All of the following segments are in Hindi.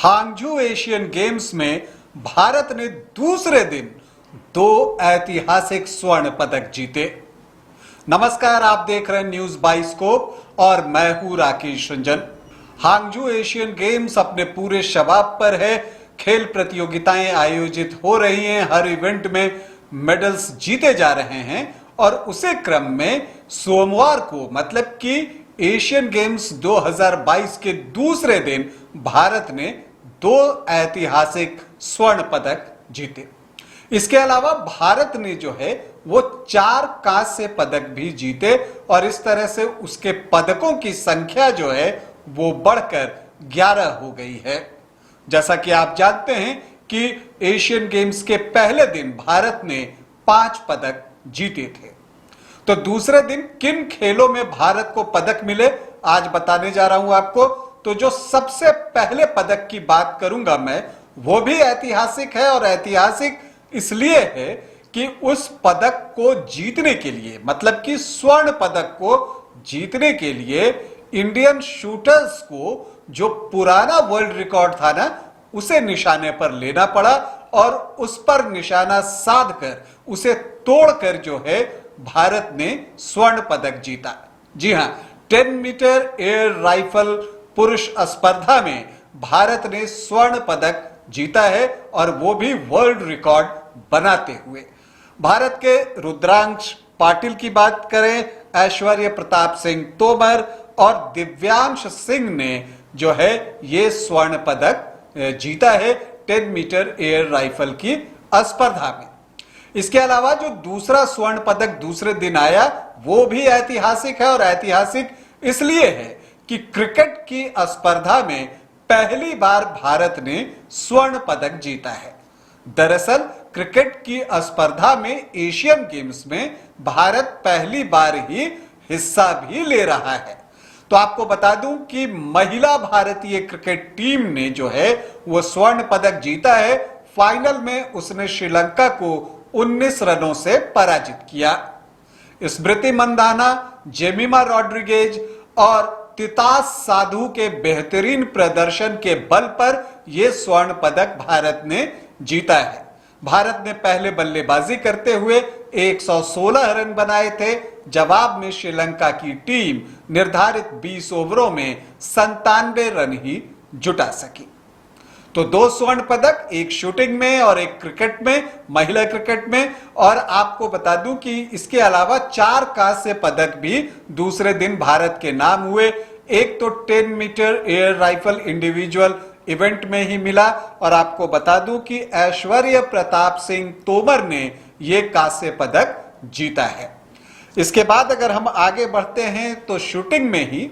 हांगझू एशियन गेम्स में भारत ने दूसरे दिन 2 ऐतिहासिक स्वर्ण पदक जीते। नमस्कार, आप देख रहे हैं न्यूज बाइस्कोप और मैं हूं Rakesh Ranjan. Hangzhou Asian games अपने पूरे शबाब पर है। खेल प्रतियोगिताएं आयोजित हो रही हैं, हर इवेंट में मेडल्स जीते जा रहे हैं और उसी क्रम में सोमवार को मतलब कि एशियन गेम्स 2022 के दूसरे दिन भारत ने 2 ऐतिहासिक स्वर्ण पदक जीते। इसके अलावा भारत ने जो है वो 4 कांस्य पदक भी जीते और इस तरह से उसके पदकों की संख्या जो है वो बढ़कर 11 हो गई है। जैसा कि आप जानते हैं कि एशियन गेम्स के पहले दिन भारत ने 5 पदक जीते थे। तो दूसरे दिन किन खेलों में भारत को पदक मिले आज बताने जा रहा हूं आपको। तो जो सबसे पहले पदक की बात करूंगा मैं, वो भी ऐतिहासिक है और ऐतिहासिक इसलिए है कि उस पदक को जीतने के लिए मतलब कि स्वर्ण पदक को जीतने के लिए इंडियन शूटर्स को जो पुराना वर्ल्ड रिकॉर्ड था ना, उसे निशाने पर लेना पड़ा और उस पर निशाना साधकर उसे तोड़कर जो है भारत ने स्वर्ण पदक जीता। जी हां, 10 मीटर एयर राइफल पुरुष स्पर्धा में भारत ने स्वर्ण पदक जीता है और वो भी वर्ल्ड रिकॉर्ड बनाते हुए। भारत के रुद्रांश पाटिल की बात करें, ऐश्वर्य प्रताप सिंह तोमर और दिव्यांश सिंह ने जो है ये स्वर्ण पदक जीता है 10 मीटर एयर राइफल की स्पर्धा में। इसके अलावा जो दूसरा स्वर्ण पदक दूसरे दिन आया वो भी ऐतिहासिक है और ऐतिहासिक इसलिए है कि क्रिकेट की स्पर्धा में पहली बार भारत ने स्वर्ण पदक जीता है। दरअसल क्रिकेट की स्पर्धा में एशियन गेम्स में भारत पहली बार ही हिस्सा भी ले रहा है। तो आपको बता दूं कि महिला भारतीय क्रिकेट टीम ने जो है वो स्वर्ण पदक जीता है। फाइनल में उसने श्रीलंका को 19 रनों से पराजित किया। स्मृति मंदाना, जेमिमा रॉड्रिगेज और तितास साधु के बेहतरीन प्रदर्शन के बल पर यह स्वर्ण पदक भारत ने जीता है। भारत ने पहले बल्लेबाजी करते हुए 116 रन बनाए थे। जवाब में श्रीलंका की टीम निर्धारित 20 ओवरों में 97 रन ही जुटा सकी। तो 2 स्वर्ण पदक, एक शूटिंग में और एक क्रिकेट में, महिला क्रिकेट में। और आपको बता दूं कि इसके अलावा 4 कांस्य पदक भी दूसरे दिन भारत के नाम हुए। एक तो 10 metre air rifle individual event में ही मिला और आपको बता दूं कि ऐश्वर्य प्रताप सिंह तोमर ने यह कांस्य पदक जीता है। इसके बाद अगर हम आगे बढ़ते हैं तो शूटिंग में ही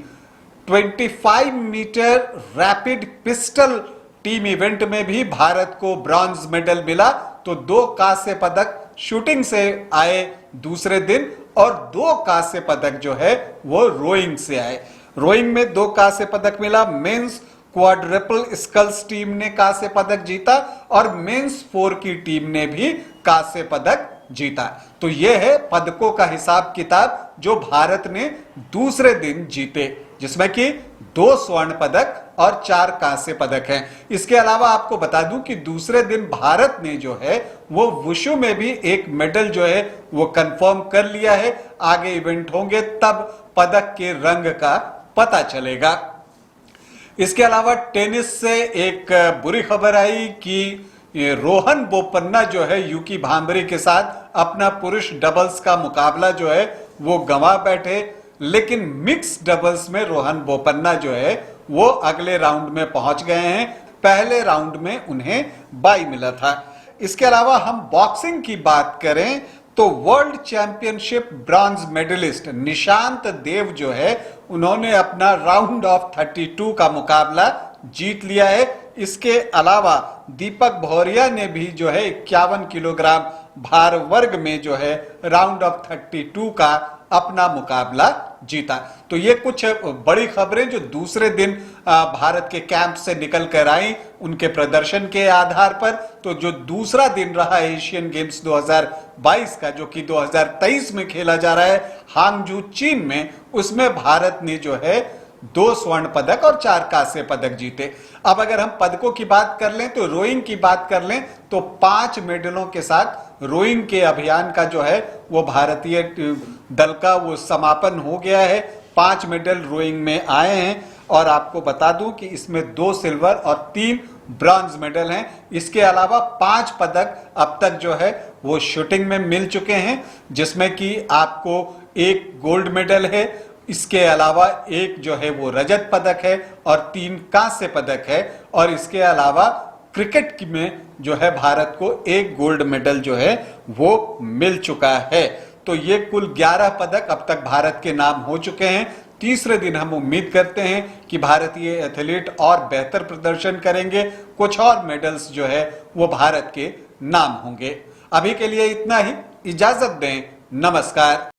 25 metre rapid pistol team event में भी भारत को ब्रॉन्ज मेडल मिला। तो 2 कांस्य पदक शूटिंग से आए दूसरे दिन और 2 कांस्य पदक जो है वो रोइंग से आए। रोइंग में 2 कांस्य पदक मिला। मेंस क्वाड्रपल स्कल्स टीम ने कांस्य पदक जीता और मेंस 4 की टीम ने भी कांस्य पदक जीता। तो यह है पदकों का हिसाब किताब जो भारत ने दूसरे दिन जीते, जिसमें कि 2 स्वर्ण पदक और 4 कांस्य पदक हैं। इसके अलावा आपको बता दूं कि दूसरे दिन भारत ने जो है वो वुशु में भी एक मेडल जो है वो कंफर्म कर लिया है। आगे इवेंट होंगे तब पदक के रंग का पता चलेगा। इसके अलावा टेनिस से एक बुरी खबर आई कि रोहन बोपन्ना जो है यूकी भांबरी के साथ अपना पुरुष डबल्स का मुकाबला जो है वो गंवा बैठे। लेकिन मिक्स डबल्स में रोहन बोपन्ना जो है वो अगले राउंड में पहुंच गए हैं। पहले राउंड में उन्हें बाई मिला था। इसके अलावा हम बॉक्सिंग की बात करें तो world championship bronze medalist Nishant Dev जो है उन्होंने अपना राउंड ऑफ 32 का मुकाबला जीत लिया है। इसके अलावा दीपक भौरिया ने भी जो है 51 किलोग्राम भार वर्ग में जो है राउंड ऑफ 32 का अपना मुकाबला जीता। तो ये कुछ बड़ी खबरें जो दूसरे दिन भारत के कैंप से निकल कर आई उनके प्रदर्शन के आधार पर। तो जो दूसरा दिन रहा एशियन गेम्स 2022 का, जो कि 2023 में खेला जा रहा है हांगझू चीन में, उसमें भारत ने जो है 2 स्वर्ण पदक और 4 कांस्य पदक जीते। अब अगर हम पदकों की बात कर लें तो रोइंग की बात कर लें तो 5 मेडलों के साथ रोइंग के अभियान का जो है वो भारतीय दल का वो समापन हो गया है। 5 मेडल रोइंग में आए हैं और आपको बता दूं कि इसमें 2 सिल्वर और 3 ब्रॉन्ज मेडल हैं। इसके अलावा 5 पदक अब तक जो है वो शूटिंग में मिल चुके हैं, जिसमें कि आपको 1 गोल्ड मेडल है, इसके अलावा 1 जो है वो रजत पदक है और 3 कांस्य पदक है। और इसके अलावा क्रिकेट में जो है भारत को 1 गोल्ड मेडल जो है वो मिल चुका है। तो ये कुल 11 पदक अब तक भारत के नाम हो चुके हैं। तीसरे दिन हम उम्मीद करते हैं कि भारतीय एथलीट और बेहतर प्रदर्शन करेंगे, कुछ और मेडल्स जो है वो भारत के नाम होंगे। अभी के लिए इतना ही, इजाजत दें, नमस्कार।